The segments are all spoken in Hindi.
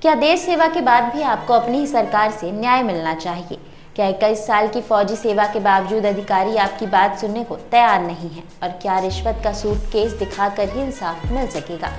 क्या देश सेवा के बाद भी आपको अपनी ही सरकार से न्याय मिलना चाहिए? क्या 21 साल की फौजी सेवा के बावजूद अधिकारी आपकी बात सुनने को तैयार नहीं है? और क्या रिश्वत का सूटकेस दिखाकर ही इंसाफ मिल सकेगा?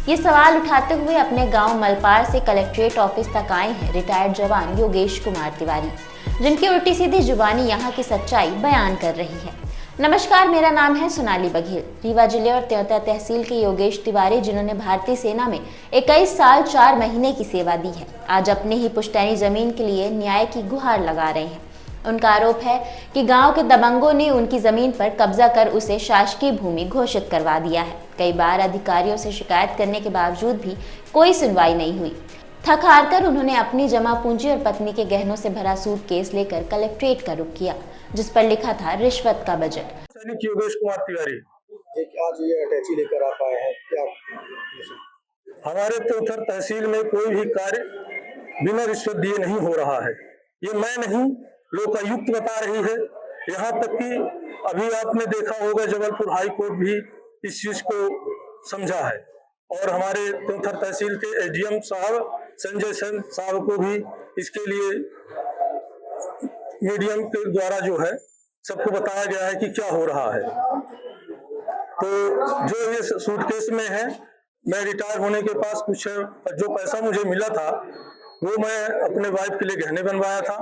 ये सवाल उठाते हुए अपने गांव मलपार से कलेक्ट्रेट ऑफिस तक आए हैं रिटायर्ड जवान योगेश कुमार तिवारी, जिनकी उल्टी सीधी जुबानी यहाँ की सच्चाई बयान कर रही है। नमस्कार, मेरा नाम है सोनाली बघेल। रीवा जिले और त्योता तहसील के योगेश तिवारी, जिन्होंने भारतीय सेना में 21 साल 4 महीने की सेवा दी है, आज अपने ही पुश्तैनी जमीन के लिए न्याय की गुहार लगा रहे हैं। उनका आरोप है कि गांव के दबंगों ने उनकी जमीन पर कब्जा कर उसे शासकीय भूमि घोषित करवा दिया है। कई बार अधिकारियों से शिकायत करने के बावजूद भी कोई सुनवाई नहीं हुई। थक हार कर उन्होंने अपनी जमा पूंजी और पत्नी के गहनों से भरा सूटकेस लेकर कलेक्ट्रेट का रुख किया, जिस पर लिखा था रिश्वत का बजट। सैनिक योगेश कुमार तिवारी आज ये अटैची लेकर आप आए हैं, क्या? हमारे त्योथर तहसील में कोई भी कार्य बिना रिश्वत दिए नहीं हो रहा है। ये मैं नहीं, लोकायुक्त बता रही है। यहाँ तक कि अभी आपने देखा होगा जबलपुर हाई कोर्ट भी इस चीज को समझा है, और हमारे त्योथर तहसील के एसडीएम साहब संजय सेन साहब को भी इसके लिए मीडियम के द्वारा जो है सबको बताया गया है कि क्या हो रहा है। तो जो ये सूटकेस में है, मैं रिटायर होने के पास कुछ जो पैसा मुझे मिला था वो मैं अपने वाइफ के लिए गहने बनवाया था,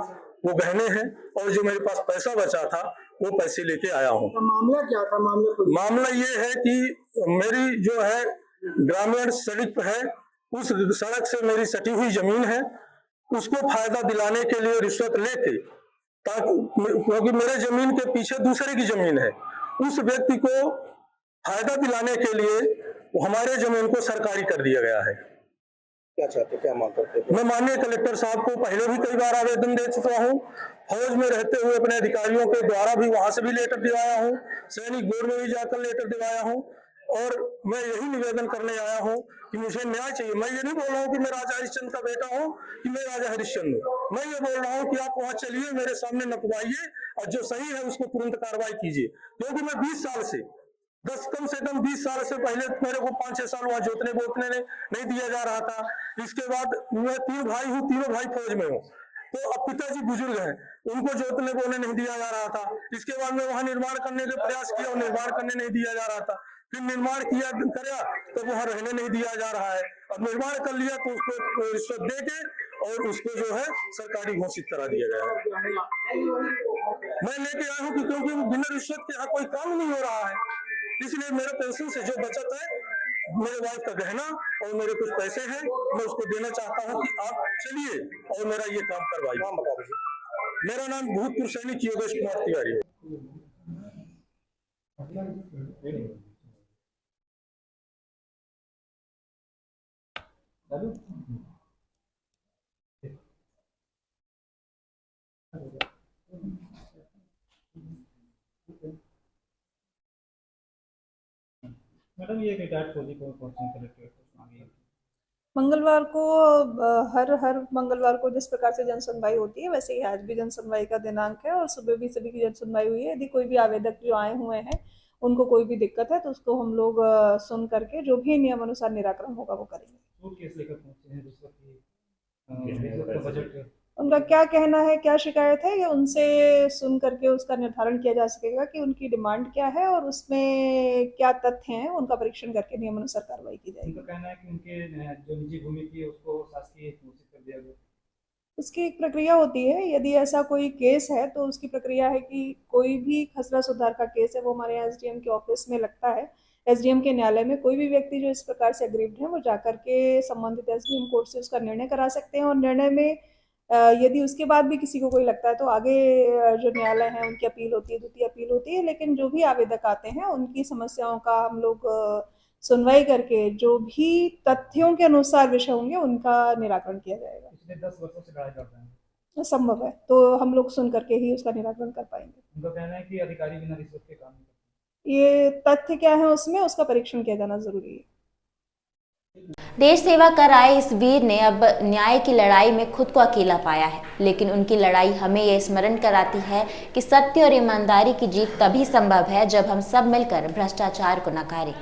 वो गहने हैं, और जो मेरे पास पैसा बचा था वो पैसे लेके आया हूँ। मामला क्या था? मामला ये है कि मेरी जो है ग्रामीण सड़क है, उस सड़क से मेरी सटी हुई जमीन है, उसको फायदा दिलाने के लिए रिश्वत लेके, ताकि क्योंकि मेरे जमीन के पीछे दूसरे की जमीन है, उस व्यक्ति को फायदा दिलाने के लिए हमारे जमीन को सरकारी कर दिया गया है। क्या चाहते, क्या मांग करते? मैं माननीय कलेक्टर साहब को पहले भी कई बार आवेदन दे चुका हूँ, फौज में रहते हुए अपने अधिकारियों के द्वारा भी वहां से भी लेटर दिवाया हूँ, सैनिक बोर्ड में भी जाकर लेटर दिवाया हूँ, और मैं यही निवेदन करने आया हूँ कि मुझे न्याय चाहिए। मैं ये नहीं बोल रहा हूँ कि मैं राजा हरिश्चंद्र का बेटा हूँ कि मैं राजा हरिश्चंद्र हूँ। मैं ये बोल रहा हूँ कि आप वहां चलिए, मेरे सामने नपवाइए, और जो सही है उसको तुरंत कार्रवाई कीजिए। क्योंकि मैं 20 साल से कम से कम 20 साल से पहले मेरे को 5-6 साल वहां जोतने बोतने नहीं दिया जा रहा था। इसके बाद मैं 3 भाई हूँ, तीनों भाई फौज में हूँ, तो अब पिताजी बुजुर्ग हैं, उनको जोतने बोने नहीं दिया जा रहा था। इसके बाद मैं वहां निर्माण करने का प्रयास किया और निर्माण करने नहीं दिया जा रहा था। फिर निर्माण किया तो वहां रहने नहीं दिया जा रहा है, और निर्माण कर लिया तो उसको रिश्वत दे के और उसको जो है सरकारी घोषित करा दिया गया है। मैं लेके आया हूँ क्योंकि बिना रिश्वत के यहाँ कोई काम नहीं हो रहा है, इसलिए मेरे पेंशन से जो बचत है, मेरे वाइफ का गहना और मेरे कुछ पैसे हैं, मैं उसको देना चाहता हूँ कि आप चलिए और मेरा ये काम करवाइए। नाम बता दीजिए। मेरा नाम भूतपूर्व सैनिक योगेश कुमार तिवारी है। मैडम, ये रिटायर्ड फौजी को पहुंचे कलेक्ट्रेट मांगी मंगलवार को हर मंगलवार को जिस प्रकार से जनसुनवाई होती है, वैसे ही आज भी जनसुनवाई का दिनांक है, और सुबह भी सभी की जनसुनवाई हुई है। यदि कोई भी आवेदक जो आए हुए हैं उनको कोई भी दिक्कत है तो उसको हम लोग सुन करके जो भी नियम अनुसार निराकरण होगा वो करेंगे। सूटकेस लेकर पहुंचे हैं रिश्वत का बजट, उनका क्या कहना है, क्या शिकायत है, ये उनसे सुन करके उसका निर्धारण किया जा सकेगा कि उनकी डिमांड क्या है और उसमें क्या तथ्य हैं, उनका परीक्षण करके नियम अनुसार कार्रवाई की जाएगी। उनका कहना है कि उनके जो निजी भूमि थी उसको शासकीय घोषित कर दिया गया। उसकी एक प्रक्रिया होती है, यदि ऐसा कोई केस है तो उसकी प्रक्रिया है कि कोई भी खसरा सुधार का केस है वो हमारे एसडीएम के ऑफिस में लगता है। एसडीएम के न्यायालय में कोई भी व्यक्ति जो इस प्रकार से अग्रीव्ड है वो जाकर के संबंधित एसडीएम कोर्ट से उसका निर्णय करा सकते हैं, और निर्णय में यदि उसके बाद भी किसी को कोई लगता है तो आगे जो न्यायालय है उनकी अपील होती है, द्वितीय अपील होती है। लेकिन जो भी आवेदक आते हैं उनकी समस्याओं का हम लोग सुनवाई करके जो भी तथ्यों के अनुसार विषय होंगे उनका निराकरण किया जाएगा। पिछले 10 वर्षों से लड़ाई कर रहे हैं, संभव है तो हम लोग सुन करके ही उसका निराकरण कर पाएंगे। उनका कहना है कि अधिकारी बिना रिश्वत के काम नहीं करते। ये तथ्य क्या है उसमें, उसका परीक्षण किया जाना जरूरी है। देश सेवा कर आए इस वीर ने अब न्याय की लड़ाई में खुद को अकेला पाया है, लेकिन उनकी लड़ाई हमें यह स्मरण कराती है कि सत्य और ईमानदारी की जीत तभी संभव है जब हम सब मिलकर भ्रष्टाचार को नकारें।